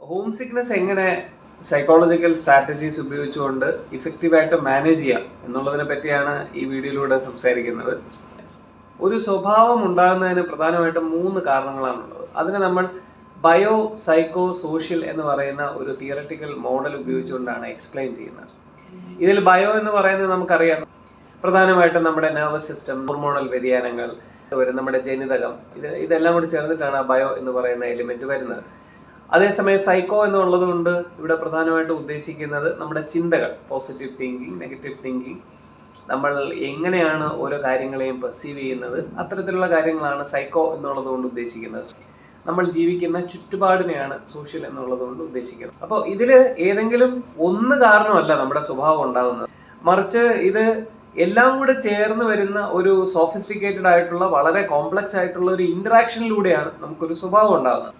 Home sickness എങ്ങനെ psychological strategies ഉപയോഗിച്ചുകൊണ്ട് ഇഫക്റ്റീവായിട്ട് manage ചെയ്യാം എന്നുള്ളതിനെ പറ്റിയാണ് ഈ വീഡിയോയിലൂടെ സംസാരിക്കുന്നത്. ഒരു സ്വഭാവം ഉണ്ടാകുന്നതിന് പ്രധാനമായിട്ടും 3 കാരണങ്ങളാണുള്ളത്. അതിനെ നമ്മൾ ബയോ സൈക്കോ സോഷ്യൽ എന്ന് പറയുന്ന ഒരു തിയററ്റിക്കൽ മോഡൽ ഉപയോഗിച്ചുകൊണ്ടാണ് എക്സ്പ്ലെയിൻ ചെയ്യുന്നത്. ഇതിൽ ബയോ എന്ന് പറയുന്നത് നമുക്കറിയാം, പ്രധാനമായിട്ടും നമ്മുടെ നെർവസ് സിസ്റ്റം, ഹോർമോണൽ വ്യതിയാനങ്ങൾ, നമ്മുടെ ജനിതകം, ഇതെല്ലാം കൂടി ചേർന്നിട്ടാണ് ബയോ എന്ന് പറയുന്ന എലിമെന്റ് വരുന്നത്. അതേസമയം സൈക്കോ എന്നുള്ളത് കൊണ്ട് ഇവിടെ പ്രധാനമായിട്ടും ഉദ്ദേശിക്കുന്നത് നമ്മുടെ ചിന്തകൾ, പോസിറ്റീവ് തിങ്കിങ്, നെഗറ്റീവ് തിങ്കിങ്, നമ്മൾ എങ്ങനെയാണ് ഓരോ കാര്യങ്ങളെയും പെർസീവ് ചെയ്യുന്നത്, അത്തരത്തിലുള്ള കാര്യങ്ങളാണ് സൈക്കോ എന്നുള്ളത് കൊണ്ട് ഉദ്ദേശിക്കുന്നത്. നമ്മൾ ജീവിക്കുന്ന ചുറ്റുപാടിനെയാണ് സോഷ്യൽ എന്നുള്ളത് കൊണ്ട് ഉദ്ദേശിക്കുന്നത്. അപ്പോൾ ഇതിൽ ഏതെങ്കിലും ഒന്ന് കാരണമല്ല നമ്മുടെ സ്വഭാവം ഉണ്ടാകുന്നത്, മറിച്ച് ഇത് എല്ലാം കൂടെ ചേർന്ന് വരുന്ന ഒരു സോഫിസ്റ്റിക്കേറ്റഡ് ആയിട്ടുള്ള വളരെ കോംപ്ലക്സ് ആയിട്ടുള്ള ഒരു ഇന്ററാക്ഷനിലൂടെയാണ് നമുക്കൊരു സ്വഭാവം ഉണ്ടാകുന്നത്.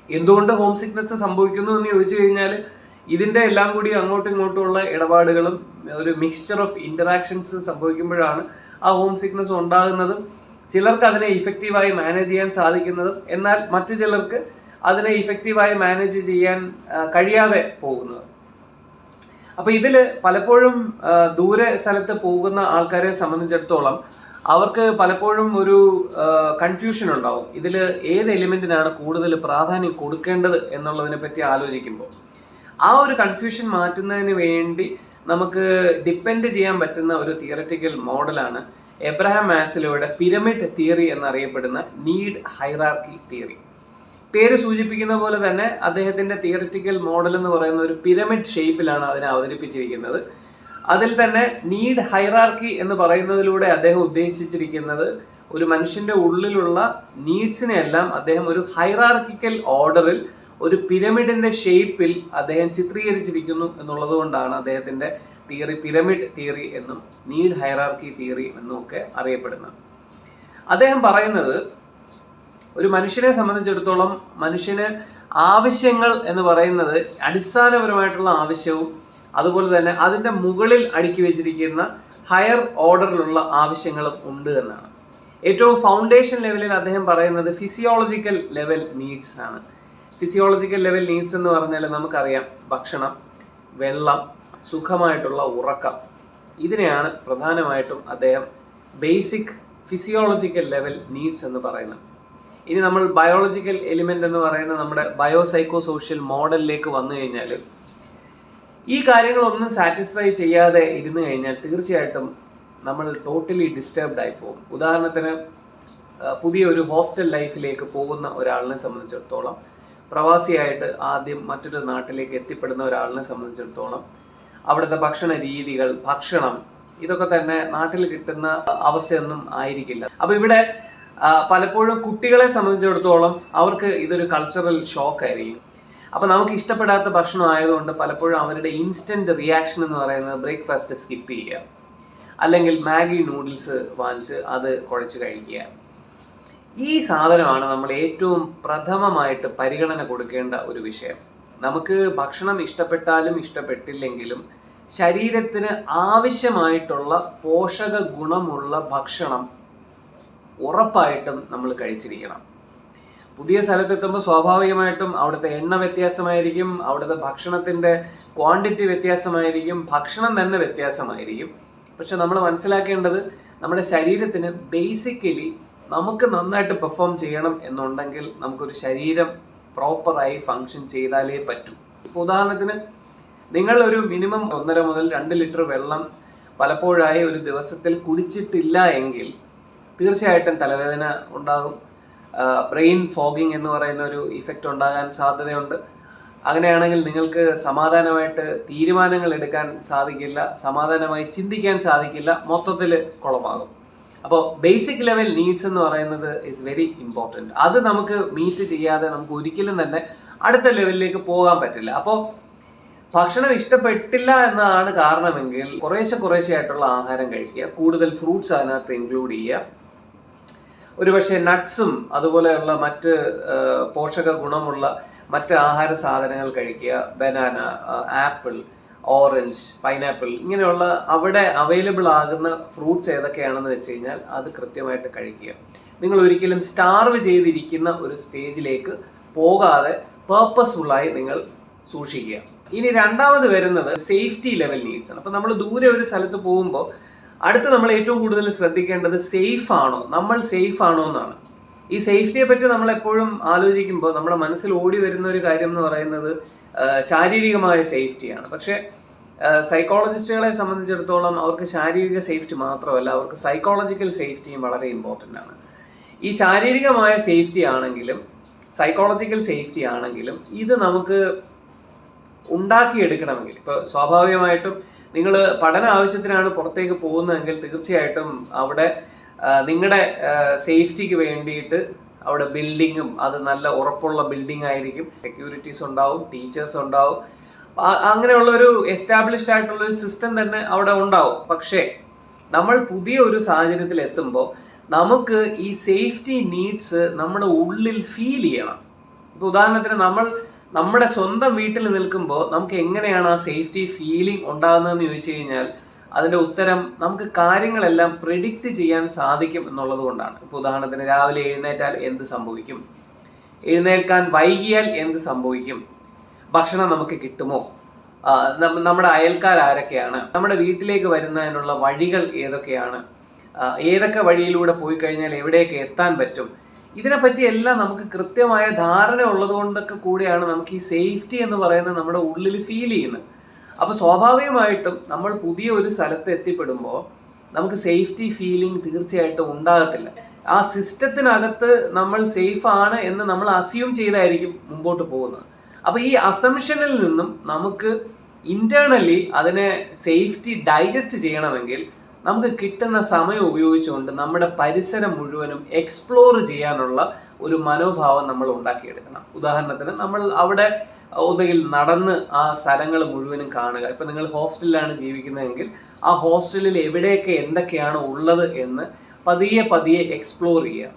എന്തുകൊണ്ട് ഹോം സിക്നെസ് സംഭവിക്കുന്നു എന്ന് ചോദിച്ചു കഴിഞ്ഞാൽ ഇതിന്റെ എല്ലാം കൂടി അങ്ങോട്ടും ഇങ്ങോട്ടുമുള്ള ഇടപാടുകളും ഒരു മിക്സ്ചർ ഓഫ് ഇന്ററാക്ഷൻസ് സംഭവിക്കുമ്പോഴാണ് ആ ഹോം സിക്നെസ് ഉണ്ടാകുന്നതും ചിലർക്ക് അതിനെ ഇഫക്റ്റീവായി മാനേജ് ചെയ്യാൻ സാധിക്കുന്നതും എന്നാൽ മറ്റു ചിലർക്ക് അതിനെ ഇഫക്റ്റീവായി മാനേജ് ചെയ്യാൻ കഴിയാതെ പോകുന്നത്. അപ്പൊ ഇതിൽ പലപ്പോഴും ദൂരെ സ്ഥലത്ത് പോകുന്ന ആൾക്കാരെ സംബന്ധിച്ചിടത്തോളം അവർക്ക് പലപ്പോഴും ഒരു കൺഫ്യൂഷൻ ഉണ്ടാവും. ഇതിൽ ഏത് എലിമെന്റിനാണ് കൂടുതൽ പ്രാധാന്യം കൊടുക്കേണ്ടത് എന്നുള്ളതിനെ പറ്റി ആലോചിക്കുമ്പോൾ ആ ഒരു കൺഫ്യൂഷൻ മാറ്റുന്നതിന് വേണ്ടി നമുക്ക് ഡിപ്പെൻഡ് ചെയ്യാൻ പറ്റുന്ന ഒരു തിയററ്റിക്കൽ മോഡലാണ് എബ്രഹാം മാസ്ലോയുടെ പിരമിഡ് തിയറി എന്നറിയപ്പെടുന്ന നീഡ് ഹൈറാർക്കി തിയറി. പേര് സൂചിപ്പിക്കുന്ന പോലെ തന്നെ അദ്ദേഹത്തിന്റെ തിയററ്റിക്കൽ മോഡൽ എന്ന് പറയുന്ന ഒരു പിരമിഡ് ഷേപ്പിലാണ് അതിനെ അവതരിപ്പിച്ചിരിക്കുന്നത്. അതിൽ തന്നെ നീഡ് ഹൈറാർക്കി എന്ന് പറയുന്നതിലൂടെ അദ്ദേഹം ഉദ്ദേശിച്ചിരിക്കുന്നത് ഒരു മനുഷ്യന്റെ ഉള്ളിലുള്ള നീഡ്സിനെ എല്ലാം അദ്ദേഹം ഒരു ഹൈറാർക്കിക്കൽ ഓർഡറിൽ ഒരു പിരമിഡിന്റെ ഷേപ്പിൽ അദ്ദേഹം ചിത്രീകരിച്ചിരിക്കുന്നു എന്നുള്ളത് കൊണ്ടാണ് അദ്ദേഹത്തിന്റെ തിയറി പിരമിഡ് തിയറി എന്നും നീഡ് ഹൈറാർക്കി തിയറി എന്നും ഒക്കെ അറിയപ്പെടുന്നത്. അദ്ദേഹം പറയുന്നത് ഒരു മനുഷ്യനെ സംബന്ധിച്ചിടത്തോളം മനുഷ്യന് ആവശ്യങ്ങൾ എന്ന് പറയുന്നത് അടിസ്ഥാനപരമായിട്ടുള്ള ആവശ്യവും അതുപോലെ തന്നെ അതിൻ്റെ മുകളിൽ അടുക്കി വെച്ചിരിക്കുന്ന ഹയർ ഓർഡറിലുള്ള ആവശ്യങ്ങളും ഉണ്ട് എന്നാണ്. ഏറ്റവും ഫൗണ്ടേഷൻ ലെവലിൽ അദ്ദേഹം പറയുന്നത് ഫിസിയോളജിക്കൽ ലെവൽ നീഡ്സ് ആണ്. ഫിസിയോളജിക്കൽ ലെവൽ നീഡ്സ് എന്ന് പറഞ്ഞാൽ നമുക്കറിയാം, ഭക്ഷണം, വെള്ളം, സുഖമായിട്ടുള്ള ഉറക്കം, ഇതിനെയാണ് പ്രധാനമായിട്ടും അദ്ദേഹം ബേസിക് ഫിസിയോളജിക്കൽ ലെവൽ നീഡ്സ് എന്ന് പറയുന്നത്. ഇനി നമ്മൾ ബയോളജിക്കൽ എലിമെന്റ് എന്ന് പറയുന്ന നമ്മുടെ ബയോ സൈക്കോ സോഷ്യൽ മോഡലിലേക്ക് വന്നു കഴിഞ്ഞാൽ ഈ കാര്യങ്ങളൊന്നും സാറ്റിസ്ഫൈ ചെയ്യാതെ ഇരുന്ന് കഴിഞ്ഞാൽ തീർച്ചയായിട്ടും നമ്മൾ ടോട്ടലി ഡിസ്റ്റർബ്ഡ് ആയി പോകും. ഉദാഹരണത്തിന് പുതിയൊരു ഹോസ്റ്റൽ ലൈഫിലേക്ക് പോകുന്ന ഒരാളിനെ സംബന്ധിച്ചിടത്തോളം, പ്രവാസിയായിട്ട് ആദ്യം മറ്റൊരു നാട്ടിലേക്ക് എത്തിപ്പെടുന്ന ഒരാളിനെ സംബന്ധിച്ചിടത്തോളം അവിടുത്തെ ഭക്ഷണ രീതികൾ, ഭക്ഷണം, ഇതൊക്കെ തന്നെ നാട്ടിൽ കിട്ടുന്ന അവസ്ഥയൊന്നും ആയിരിക്കില്ല. അപ്പൊ ഇവിടെ പലപ്പോഴും കുട്ടികളെ സംബന്ധിച്ചിടത്തോളം അവർക്ക് ഇതൊരു കൾച്ചറൽ ഷോക്ക് ആയിരിക്കും. അപ്പൊ നമുക്ക് ഇഷ്ടപ്പെടാത്ത ഭക്ഷണം ആയതുകൊണ്ട് പലപ്പോഴും അവരുടെ ഇൻസ്റ്റന്റ് റിയാക്ഷൻ എന്ന് പറയുന്നത് ബ്രേക്ക്ഫാസ്റ്റ് സ്കിപ്പ് ചെയ്യുക, അല്ലെങ്കിൽ മാഗി നൂഡിൽസ് വാങ്ങിച്ച് അത് കുഴച്ച് കഴിക്കുക. ഈ സാധനമാണ് നമ്മൾ ഏറ്റവും പ്രഥമമായിട്ട് പരിഗണന കൊടുക്കേണ്ട ഒരു വിഷയം. നമുക്ക് ഭക്ഷണം ഇഷ്ടപ്പെട്ടാലും ഇഷ്ടപ്പെട്ടില്ലെങ്കിലും ശരീരത്തിന് ആവശ്യമായിട്ടുള്ള പോഷക ഗുണമുള്ള ഭക്ഷണം ഉറപ്പായിട്ടും നമ്മൾ കഴിച്ചിരിക്കണം. പുതിയ സ്ഥലത്തെത്തുമ്പോൾ സ്വാഭാവികമായിട്ടും അവിടുത്തെ എണ്ണ വ്യത്യാസമായിരിക്കും, അവിടുത്തെ ഭക്ഷണത്തിൻ്റെ ക്വാണ്ടിറ്റി വ്യത്യാസമായിരിക്കും, ഭക്ഷണം തന്നെ വ്യത്യാസമായിരിക്കും. പക്ഷെ നമ്മൾ മനസ്സിലാക്കേണ്ടത് നമ്മുടെ ശരീരത്തിന് ബേസിക്കലി നമുക്ക് നന്നായിട്ട് പെർഫോം ചെയ്യണം എന്നുണ്ടെങ്കിൽ നമുക്കൊരു ശരീരം പ്രോപ്പറായി ഫങ്ഷൻ ചെയ്താലേ പറ്റൂ. ഇപ്പോൾ ഉദാഹരണത്തിന് നിങ്ങൾ ഒരു മിനിമം 1.5 മുതൽ 2 ലിറ്റർ വെള്ളം പലപ്പോഴായി ഒരു ദിവസത്തിൽ കുടിച്ചിട്ടില്ല എങ്കിൽ തീർച്ചയായിട്ടും തലവേദന ഉണ്ടാകും, ബ്രെയിൻ ഫോഗിങ് എന്ന് പറയുന്ന ഒരു ഇഫക്റ്റ് ഉണ്ടാകാൻ സാധ്യതയുണ്ട്. അങ്ങനെയാണെങ്കിൽ നിങ്ങൾക്ക് സമാധാനമായിട്ട് തീരുമാനങ്ങൾ എടുക്കാൻ സാധിക്കില്ല, സമാധാനമായി ചിന്തിക്കാൻ സാധിക്കില്ല, മൊത്തത്തിൽ കുളമാകും. അപ്പോൾ ബേസിക് ലെവൽ നീഡ്സ് എന്ന് പറയുന്നത് ഇസ് വെരി ഇമ്പോർട്ടൻറ്റ്. അത് നമുക്ക് മീറ്റ് ചെയ്യാതെ നമുക്ക് ഒരിക്കലും തന്നെ അടുത്ത ലെവലിലേക്ക് പോകാൻ പറ്റില്ല. അപ്പോൾ ഭക്ഷണം ഇഷ്ടപ്പെട്ടില്ല എന്നതാണ് കാരണമെങ്കിൽ കുറേശ്ശെ ആയിട്ടുള്ള ആഹാരം കഴിക്കുക, കൂടുതൽ ഫ്രൂട്ട്സ് അതിനകത്ത് ഇൻക്ലൂഡ് ചെയ്യുക, ഒരുപക്ഷെ നട്ട്സും അതുപോലെയുള്ള മറ്റ് പോഷക ഗുണമുള്ള മറ്റ് ആഹാര സാധനങ്ങൾ കഴിക്കുക, ബനാന, ആപ്പിൾ, ഓറഞ്ച്, പൈനാപ്പിൾ, ഇങ്ങനെയുള്ള അവിടെ അവൈലബിൾ ആകുന്ന ഫ്രൂട്ട്സ് ഏതൊക്കെയാണെന്ന് വെച്ച് കഴിഞ്ഞാൽ അത് കൃത്യമായിട്ട് കഴിക്കുക. നിങ്ങൾ ഒരിക്കലും സ്റ്റാർവ് ചെയ്തിരിക്കുന്ന ഒരു സ്റ്റേജിലേക്ക് പോകാതെ പേർപ്പസ്ഫുള്ളായി നിങ്ങൾ സൂക്ഷിക്കുക. ഇനി രണ്ടാമത് വരുന്നത് സേഫ്റ്റി ലെവൽ നീഡ്സ് ആണ്. അപ്പോൾ നമ്മൾ ദൂരെ ഒരു സ്ഥലത്ത് പോകുമ്പോൾ അടുത്ത് നമ്മൾ ഏറ്റവും കൂടുതൽ ശ്രദ്ധിക്കേണ്ടത് സേഫ് ആണോ, നമ്മൾ സേഫ് ആണോ എന്നാണ്. ഈ സേഫ്റ്റിയെ പറ്റി നമ്മൾ എപ്പോഴും ആലോചിക്കുമ്പോൾ നമ്മുടെ മനസ്സിൽ ഓടി വരുന്ന ഒരു കാര്യം എന്ന് പറയുന്നത് ശാരീരികമായ സേഫ്റ്റിയാണ്. പക്ഷേ സൈക്കോളജിസ്റ്റുകളെ സംബന്ധിച്ചിടത്തോളം അവർക്ക് ശാരീരിക സേഫ്റ്റി മാത്രമല്ല, അവർക്ക് സൈക്കോളജിക്കൽ സേഫ്റ്റിയും വളരെ ഇമ്പോർട്ടൻ്റ് ആണ്. ഈ ശാരീരികമായ സേഫ്റ്റി ആണെങ്കിലും സൈക്കോളജിക്കൽ സേഫ്റ്റി ആണെങ്കിലും ഇത് നമുക്ക് ഉണ്ടാക്കിയെടുക്കണമെങ്കിൽ, ഇപ്പോൾ സ്വാഭാവികമായിട്ടും നിങ്ങൾ പഠന ആവശ്യത്തിനാണ് പുറത്തേക്ക് പോകുന്നതെങ്കിൽ തീർച്ചയായിട്ടും അവിടെ നിങ്ങളുടെ സേഫ്റ്റിക്ക് വേണ്ടിയിട്ട് അവിടെ ബിൽഡിങ്ങും അത് നല്ല ഉറപ്പുള്ള ബിൽഡിംഗ് ആയിരിക്കും, സെക്യൂരിറ്റീസ് ഉണ്ടാവും, ടീച്ചേഴ്സ് ഉണ്ടാവും, അങ്ങനെയുള്ള ഒരു എസ്റ്റാബ്ലിഷ്ഡ് ആയിട്ടുള്ള ഒരു സിസ്റ്റം തന്നെ അവിടെ ഉണ്ടാവും. പക്ഷേ നമ്മൾ പുതിയ ഒരു സാഹചര്യത്തിൽ എത്തുമ്പോൾ നമുക്ക് ഈ സേഫ്റ്റി നീഡ്സ് നമ്മുടെ ഉള്ളിൽ ഫീൽ ചെയ്യണം. ഇപ്പോൾ ഉദാഹരണത്തിന് നമ്മുടെ സ്വന്തം വീട്ടിൽ നിൽക്കുമ്പോൾ നമുക്ക് എങ്ങനെയാണ് ആ സേഫ്റ്റി ഫീലിംഗ് ഉണ്ടാകുന്നതെന്ന് ചോദിച്ചു കഴിഞ്ഞാൽ അതിൻ്റെ ഉത്തരം നമുക്ക് കാര്യങ്ങളെല്ലാം പ്രെഡിക്റ്റ് ചെയ്യാൻ സാധിക്കും എന്നുള്ളത് കൊണ്ടാണ്. ഇപ്പോൾ ഉദാഹരണത്തിന് രാവിലെ എഴുന്നേറ്റാൽ എന്ത് സംഭവിക്കും, എഴുന്നേൽക്കാൻ വൈകിയാൽ എന്ത് സംഭവിക്കും, ഭക്ഷണം നമുക്ക് കിട്ടുമോ, നമ്മുടെ അയൽക്കാർ ആരൊക്കെയാണ്, നമ്മുടെ വീട്ടിലേക്ക് വരുന്നതിനുള്ള വഴികൾ ഏതൊക്കെയാണ്, ഏതൊക്കെ വഴിയിലൂടെ പോയി കഴിഞ്ഞാൽ എവിടെയൊക്കെ എത്താൻ പറ്റും, ഇതിനെപ്പറ്റി എല്ലാം നമുക്ക് കൃത്യമായ ധാരണ ഉള്ളത് കൊണ്ടൊക്കെ കൂടിയാണ് നമുക്ക് ഈ സേഫ്റ്റി എന്ന് പറയുന്നത് നമ്മുടെ ഉള്ളിൽ ഫീൽ ചെയ്യുന്നത്. അപ്പോൾ സ്വാഭാവികമായിട്ടും നമ്മൾ പുതിയ ഒരു സ്ഥലത്ത് എത്തിപ്പെടുമ്പോൾ നമുക്ക് സേഫ്റ്റി ഫീലിംഗ് തീർച്ചയായിട്ടും ഉണ്ടാകത്തില്ല. ആ സിസ്റ്റത്തിനകത്ത് നമ്മൾ സേഫ് ആണ് എന്ന് നമ്മൾ അസ്യൂം ചെയ്തായിരിക്കും മുമ്പോട്ട് പോകുന്നത്. അപ്പോൾ ഈ അസംഷനിൽ നിന്നും നമുക്ക് ഇന്റേണലി അതിനെ സേഫ്റ്റി ഡൈജസ്റ്റ് ചെയ്യണമെങ്കിൽ നമുക്ക് കിട്ടുന്ന സമയം ഉപയോഗിച്ചുകൊണ്ട് നമ്മുടെ പരിസരം മുഴുവനും എക്സ്പ്ലോർ ചെയ്യാനുള്ള ഒരു മനോഭാവം നമ്മൾ ഉണ്ടാക്കിയെടുക്കണം. ഉദാഹരണത്തിന് നമ്മൾ അവിടെ ഒന്നുകിൽ നടന്ന് ആ സ്ഥലങ്ങൾ മുഴുവനും കാണുക. ഇപ്പം നിങ്ങൾ ഹോസ്റ്റലിലാണ് ജീവിക്കുന്നതെങ്കിൽ ആ ഹോസ്റ്റലിൽ എവിടെയൊക്കെ എന്തൊക്കെയാണ് ഉള്ളത് എന്ന് പതിയെ എക്സ്പ്ലോർ ചെയ്യുക.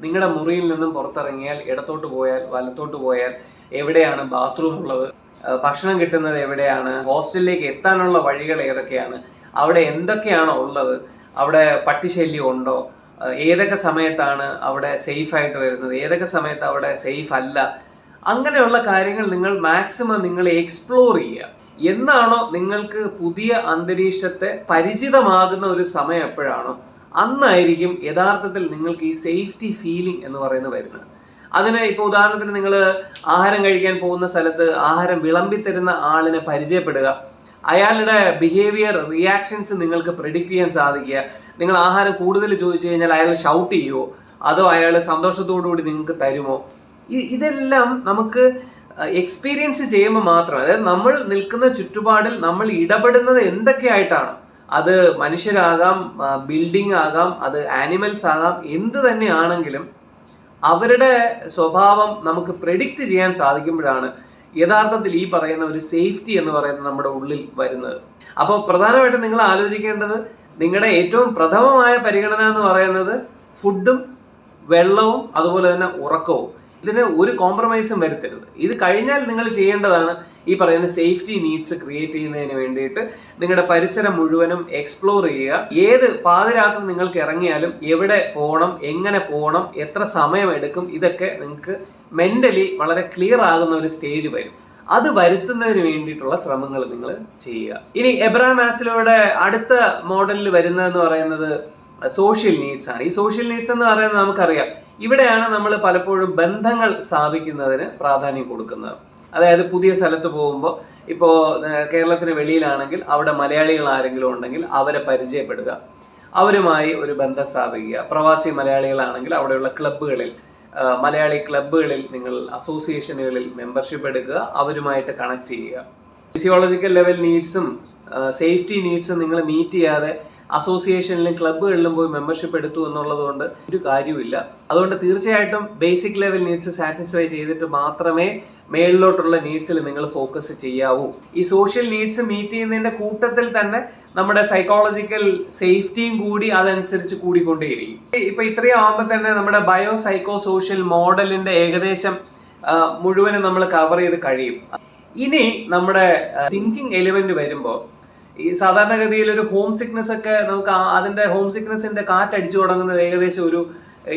നിങ്ങളുടെ മുറിയിൽ നിന്നും പുറത്തിറങ്ങിയാൽ ഇടത്തോട്ട് പോയാൽ വലത്തോട്ട് പോയാൽ എവിടെയാണ് ബാത്റൂം ഉള്ളത്, ഭക്ഷണം കിട്ടുന്നത് എവിടെയാണ്, ഹോസ്റ്റലിലേക്ക് എത്താനുള്ള വഴികൾ ഏതൊക്കെയാണ്, അവിടെ എന്തൊക്കെയാണോ ഉള്ളത്, അവിടെ പട്ടിശല്യം ഉണ്ടോ, ഏതൊക്കെ സമയത്താണ് അവിടെ സേഫ് ആയിട്ട് വരുന്നത്, ഏതൊക്കെ സമയത്ത് അവിടെ സേഫ് അല്ല, അങ്ങനെയുള്ള കാര്യങ്ങൾ നിങ്ങൾ മാക്സിമം നിങ്ങൾ എക്സ്പ്ലോർ ചെയ്യുക. എന്നാണോ നിങ്ങൾക്ക് പുതിയ അന്തരീക്ഷത്തെ പരിചിതമാകുന്ന ഒരു സമയം എപ്പോഴാണോ അന്നായിരിക്കും യഥാർത്ഥത്തിൽ നിങ്ങൾക്ക് ഈ സേഫ്റ്റി ഫീലിംഗ് എന്ന് പറയുന്നത് വരുന്നത്. അതിന് ഇപ്പോൾ ഉദാഹരണത്തിന് നിങ്ങൾ ആഹാരം കഴിക്കാൻ പോകുന്ന സ്ഥലത്ത് ആഹാരം വിളമ്പി തരുന്ന ആളിനെ പരിചയപ്പെടുക, അയാളുടെ ബിഹേവിയർ റിയാക്ഷൻസ് നിങ്ങൾക്ക് പ്രെഡിക്റ്റ് ചെയ്യാൻ സാധിക്കുക. നിങ്ങൾ ആഹാരം കൂടുതൽ ചോദിച്ചു കഴിഞ്ഞാൽ അയാൾ ഷൗട്ട് ചെയ്യുമോ അതോ അയാൾ സന്തോഷത്തോടുകൂടി നിങ്ങൾക്ക് തരുമോ, ഇതെല്ലാം നമുക്ക് എക്സ്പീരിയൻസ് ചെയ്യുമ്പോൾ മാത്രം, അതായത് നമ്മൾ നിൽക്കുന്ന ചുറ്റുപാടിൽ നമ്മൾ ഇടപെടുന്നത് എന്തൊക്കെയായിട്ടാണ്, അത് മനുഷ്യരാകാം, ബിൽഡിംഗ് ആകാം, അത് ആനിമൽസ് ആകാം, എന്ത് തന്നെയാണെങ്കിലും അവരുടെ സ്വഭാവം നമുക്ക് പ്രെഡിക്റ്റ് ചെയ്യാൻ സാധിക്കുമ്പോഴാണ് യഥാർത്ഥത്തിൽ ഈ പറയുന്ന ഒരു സേഫ്റ്റി എന്ന് പറയുന്നത് നമ്മുടെ ഉള്ളിൽ വരുന്നത്. അപ്പോൾ പ്രധാനമായിട്ടും നിങ്ങൾ ആലോചിക്കേണ്ടത് നിങ്ങളുടെ ഏറ്റവും പ്രഥമമായ പരിഗണന എന്ന് പറയുന്നത് ഫുഡും വെള്ളവും അതുപോലെ തന്നെ ഉറക്കവും. ഇതിന് ഒരു കോംപ്രമൈസും വരുത്തരുത്. ഇത് കഴിഞ്ഞാൽ നിങ്ങൾ ചെയ്യേണ്ടതാണ് ഈ പറയുന്ന സേഫ്റ്റി നീഡ്സ് ക്രിയേറ്റ് ചെയ്യുന്നതിന് വേണ്ടിയിട്ട് നിങ്ങളുടെ പരിസരം മുഴുവനും എക്സ്പ്ലോർ ചെയ്യുക. ഏത് പാതിരാത്രി നിങ്ങൾക്ക് ഇറങ്ങിയാലും എവിടെ പോകണം, എങ്ങനെ പോകണം, എത്ര സമയം എടുക്കും, ഇതൊക്കെ നിങ്ങൾക്ക് മെന്റലി വളരെ ക്ലിയർ ആകുന്ന ഒരു സ്റ്റേജ് വരും. അത് വരുത്തുന്നതിന് വേണ്ടിയിട്ടുള്ള ശ്രമങ്ങൾ നിങ്ങൾ ചെയ്യുക. ഇനി എബ്രഹാം മാസ്ലോയുടെ അടുത്ത മോഡലിൽ വരുന്നതെന്ന് പറയുന്നത് സോഷ്യൽ നീഡ്സ് ആണ്. ഈ സോഷ്യൽ നീഡ്സ് എന്ന് പറയുന്നത് നമുക്കറിയാം, ഇവിടെയാണ് നമ്മൾ പലപ്പോഴും ബന്ധങ്ങൾ സ്ഥാപിക്കുന്നതിന് പ്രാധാന്യം കൊടുക്കുന്നത്. അതായത് പുതിയ സ്ഥലത്ത് പോകുമ്പോൾ, ഇപ്പോൾ കേരളത്തിന് വെളിയിലാണെങ്കിൽ അവിടെ മലയാളികൾ ആരെങ്കിലും ഉണ്ടെങ്കിൽ അവരെ പരിചയപ്പെടുക, അവരുമായി ഒരു ബന്ധം സ്ഥാപിക്കുക. പ്രവാസി മലയാളികളാണെങ്കിൽ അവിടെയുള്ള ക്ലബ്ബുകളിൽ, മലയാളി ക്ലബ്ബുകളിൽ നിങ്ങൾ അസോസിയേഷനുകളിൽ മെമ്പർഷിപ്പ് എടുക്കുക, അവരുമായിട്ട് കണക്ട് ചെയ്യുക. ഫിസിയോളജിക്കൽ ലെവൽ നീഡ്സും സേഫ്റ്റി നീഡ്സും നിങ്ങൾ മീറ്റ് ചെയ്യാതെ അസോസിയേഷനിലും ക്ലബ്ബുകളിലും പോയി മെമ്പർഷിപ്പ് എടുത്തു എന്നുള്ളത് കൊണ്ട് ഒരു കാര്യമില്ല. അതുകൊണ്ട് തീർച്ചയായിട്ടും ബേസിക് ലെവൽ നീഡ്സ് സാറ്റിസ്ഫൈ ചെയ്തിട്ട് മാത്രമേ മേളിലോട്ടുള്ള നീഡ്സിൽ നിങ്ങൾ ഫോക്കസ് ചെയ്യാവൂ. ഈ സോഷ്യൽ നീഡ്സ് മീറ്റ് ചെയ്യുന്നതിന്റെ കൂട്ടത്തിൽ തന്നെ നമ്മുടെ സൈക്കോളജിക്കൽ സേഫ്റ്റിയും കൂടി അതനുസരിച്ച് കൂടിക്കൊണ്ടേയിരിക്കും. ഇപ്പൊ ഇത്രയും ആകുമ്പോൾ തന്നെ നമ്മുടെ ബയോ സൈക്കോ സോഷ്യൽ മോഡലിന്റെ ഏകദേശം മുഴുവനും നമ്മൾ കവർ ചെയ്ത് കഴിയും. ഇനി നമ്മുടെ തിങ്കിങ് എലിമെന്റ് വരുമ്പോൾ ഈ സാധാരണഗതിയിൽ ഒരു ഹോം സിക്നസ് ഒക്കെ നമുക്ക് അതിന്റെ ഹോം സിക്നസിന്റെ കാറ്റടിച്ചു തുടങ്ങുന്നത് ഏകദേശം ഒരു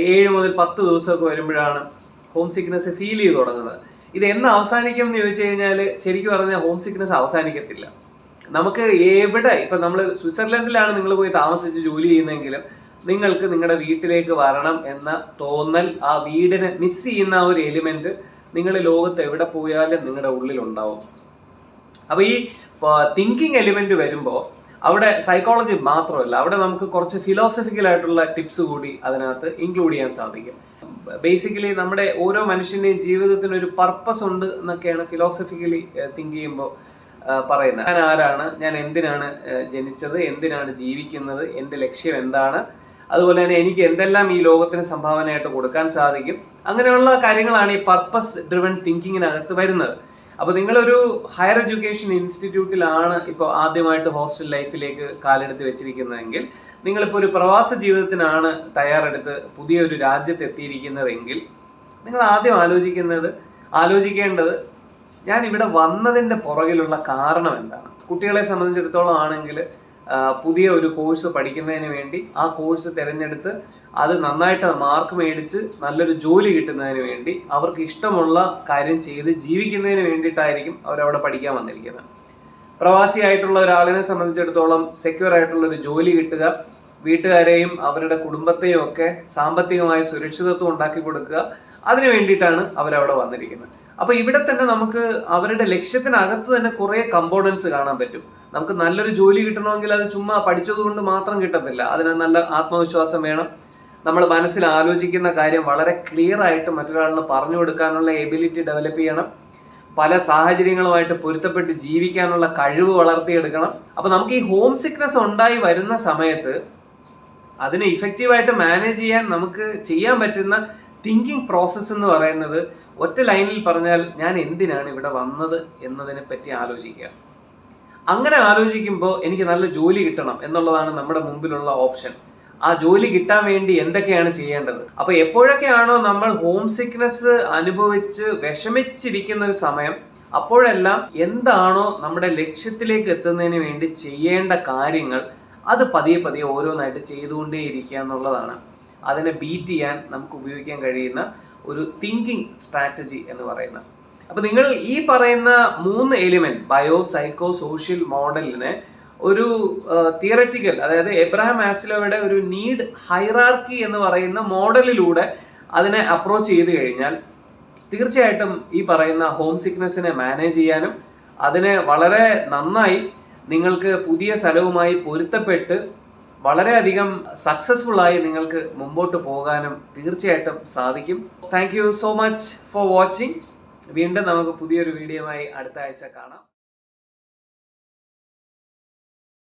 7 മുതൽ 10 ദിവസമൊക്കെ വരുമ്പോഴാണ് ഹോം സിക്നസ് ഫീൽ ചെയ്ത് തുടങ്ങുന്നത്. ഇത് എന്ന് അവസാനിക്കും എന്ന് ചോദിച്ചു കഴിഞ്ഞാൽ ശരിക്കും പറഞ്ഞാൽ ഹോം സിക്നെസ് അവസാനിക്കത്തില്ല. നമുക്ക് എവിടെ, ഇപ്പൊ നമ്മൾ സ്വിറ്റ്സർലൻഡിലാണ് നിങ്ങൾ പോയി താമസിച്ച് ജോലി ചെയ്യുന്നതെങ്കിലും നിങ്ങൾക്ക് നിങ്ങളുടെ വീട്ടിലേക്ക് വരണം എന്ന തോന്നൽ, ആ വീടിനെ മിസ് ചെയ്യുന്ന ആ ഒരു എലിമെന്റ് നിങ്ങൾ ലോകത്ത് എവിടെ പോയാലും നിങ്ങളുടെ ഉള്ളിൽ ഉണ്ടാവും. അപ്പൊ ഈ തിങ്കിങ് എലിമെന്റ് വരുമ്പോൾ അവിടെ സൈക്കോളജി മാത്രമല്ല, അവിടെ നമുക്ക് കുറച്ച് ഫിലോസഫിക്കൽ ആയിട്ടുള്ള ടിപ്സ് കൂടി അതിനകത്ത് ഇൻക്ലൂഡ് ചെയ്യാൻ സാധിക്കും. ബേസിക്കലി നമ്മുടെ ഓരോ മനുഷ്യന്റെയും ജീവിതത്തിന് ഒരു പർപ്പസ് ഉണ്ട് എന്നൊക്കെയാണ് ഫിലോസഫിക്കലി തിങ്ക് ചെയ്യുമ്പോൾ പറയുന്നത്. ഞാൻ ആരാണ്, ഞാൻ എന്തിനാണ് ജനിച്ചത്, എന്തിനാണ് ജീവിക്കുന്നത്, എൻ്റെ ലക്ഷ്യം എന്താണ്, അതുപോലെ തന്നെ എനിക്ക് എന്തെല്ലാം ഈ ലോകത്തിന് സംഭാവനയായിട്ട് കൊടുക്കാൻ സാധിക്കും, അങ്ങനെയുള്ള കാര്യങ്ങളാണ് ഈ പർപ്പസ് ഡ്രിവൺ തിങ്കിങ്ങിനകത്ത് വരുന്നത്. അപ്പോൾ നിങ്ങളൊരു ഹയർ എഡ്യൂക്കേഷൻ ഇൻസ്റ്റിറ്റ്യൂട്ടിലാണ് ഇപ്പോൾ ആദ്യമായിട്ട് ഹോസ്റ്റൽ ലൈഫിലേക്ക് കാലെടുത്ത് വെച്ചിരിക്കുന്നതെങ്കിൽ, നിങ്ങളിപ്പോൾ ഒരു പ്രവാസ ജീവിതത്തിനാണ് തയ്യാറെടുത്ത് പുതിയൊരു രാജ്യത്ത് എത്തിയിരിക്കുന്നതെങ്കിൽ, നിങ്ങൾ ആദ്യം ആലോചിക്കേണ്ടത് ഞാൻ ഇവിടെ വന്നതിൻ്റെ പുറകിലുള്ള കാരണം എന്താണ്. കുട്ടികളെ സംബന്ധിച്ചിടത്തോളം ആണെങ്കിൽ പുതിയ ഒരു കോഴ്സ് പഠിക്കുന്നതിന് വേണ്ടി ആ കോഴ്സ് തിരഞ്ഞെടുത്ത് അത് നന്നായിട്ട് മാർക്ക് മേടിച്ച് നല്ലൊരു ജോലി കിട്ടുന്നതിന് വേണ്ടി അവർക്ക് ഇഷ്ടമുള്ള കാര്യം ചെയ്ത് ജീവിക്കുന്നതിന് വേണ്ടിയിട്ടായിരിക്കും അവരവിടെ പഠിക്കാൻ വന്നിരിക്കുന്നത്. പ്രവാസിയായിട്ടുള്ള ഒരാളിനെ സംബന്ധിച്ചിടത്തോളം സെക്യൂർ ആയിട്ടുള്ള ഒരു ജോലി കിട്ടുക, വീട്ടുകാരെയും അവരുടെ കുടുംബത്തെയും ഒക്കെ സാമ്പത്തികമായ സുരക്ഷിതത്വം ഉണ്ടാക്കി കൊടുക്കുക, അതിനു വേണ്ടിയിട്ടാണ് അവരവിടെ വന്നിരിക്കുന്നത്. അപ്പൊ ഇവിടെ തന്നെ നമുക്ക് അവരുടെ ലക്ഷ്യത്തിനകത്ത് തന്നെ കുറെ കമ്പോണൻസ് കാണാൻ പറ്റും. നമുക്ക് നല്ലൊരു ജോലി കിട്ടണമെങ്കിൽ അത് ചുമ്മാ പഠിച്ചതുകൊണ്ട് മാത്രം കിട്ടത്തില്ല. അതിന് നല്ല ആത്മവിശ്വാസം വേണം. നമ്മൾ മനസ്സിൽ ആലോചിക്കുന്ന കാര്യം വളരെ ക്ലിയർ ആയിട്ട് മറ്റൊരാളിന് പറഞ്ഞു കൊടുക്കാനുള്ള എബിലിറ്റി ഡെവലപ്പ് ചെയ്യണം. പല സാഹചര്യങ്ങളുമായിട്ട് പൊരുത്തപ്പെട്ട് ജീവിക്കാനുള്ള കഴിവ് വളർത്തിയെടുക്കണം. അപ്പൊ നമുക്ക് ഈ ഹോം സിക്നെസ് ഉണ്ടായി വരുന്ന സമയത്ത് അതിനെ ഇഫക്റ്റീവായിട്ട് മാനേജ് ചെയ്യാൻ നമുക്ക് ചെയ്യാൻ പറ്റുന്ന തിങ്കിങ് പ്രോസസ്സ് എന്ന് പറയുന്നത്, ഒറ്റ ലൈനിൽ പറഞ്ഞാൽ, ഞാൻ എന്തിനാണ് ഇവിടെ വന്നത് എന്നതിനെ പറ്റി ആലോചിക്കുക. അങ്ങനെ ആലോചിക്കുമ്പോൾ എനിക്ക് നല്ല ജോലി കിട്ടണം എന്നുള്ളതാണ് നമ്മുടെ മുമ്പിലുള്ള ഓപ്ഷൻ. ആ ജോലി കിട്ടാൻ വേണ്ടി എന്തൊക്കെയാണ് ചെയ്യേണ്ടത്? അപ്പൊ എപ്പോഴൊക്കെയാണോ നമ്മൾ ഹോം സിക്നെസ് അനുഭവിച്ച് വിഷമിച്ചിരിക്കുന്ന ഒരു സമയം, അപ്പോഴെല്ലാം എന്താണോ നമ്മുടെ ലക്ഷ്യത്തിലേക്ക് എത്തുന്നതിന് വേണ്ടി ചെയ്യേണ്ട കാര്യങ്ങൾ അത് പതിയെ ഓരോന്നായിട്ട് ചെയ്തുകൊണ്ടേയിരിക്കുക എന്നുള്ളതാണ് അതിനെ ബീറ്റ് ചെയ്യാൻ നമുക്ക് ഉപയോഗിക്കാൻ കഴിയുന്ന ഒരു തിങ്കിങ് സ്ട്രാറ്റജി എന്ന് പറയുന്നത്. അപ്പൊ നിങ്ങൾ ഈ പറയുന്ന 3 എലിമെന്റ്, ബയോ, സൈക്കോ, സോഷ്യൽ മോഡലിനെ ഒരു തിയററ്റിക്കൽ, അതായത് എബ്രഹാം മാസ്ലോയുടെ ഒരു നീഡ് ഹൈറാർക്കി എന്ന് പറയുന്ന മോഡലിലൂടെ അതിനെ അപ്രോച്ച് ചെയ്ത് കഴിഞ്ഞാൽ തീർച്ചയായിട്ടും ഈ പറയുന്ന ഹോം സിക്നെസ്സിനെ മാനേജ് ചെയ്യാനും അതിനെ വളരെ നന്നായി നിങ്ങൾക്ക് പുതിയ സ്ഥലവുമായി പൊരുത്തപ്പെട്ട് വളരെയധികം സക്സസ്ഫുൾ ആയി നിങ്ങൾക്ക് മുമ്പോട്ട് പോകാനും തീർച്ചയായിട്ടും സാധിക്കും. Thank you so much for watching. വീണ്ടും നമുക്ക് പുതിയൊരു വീഡിയോയുമായി അടുത്ത ആഴ്ച കാണാം.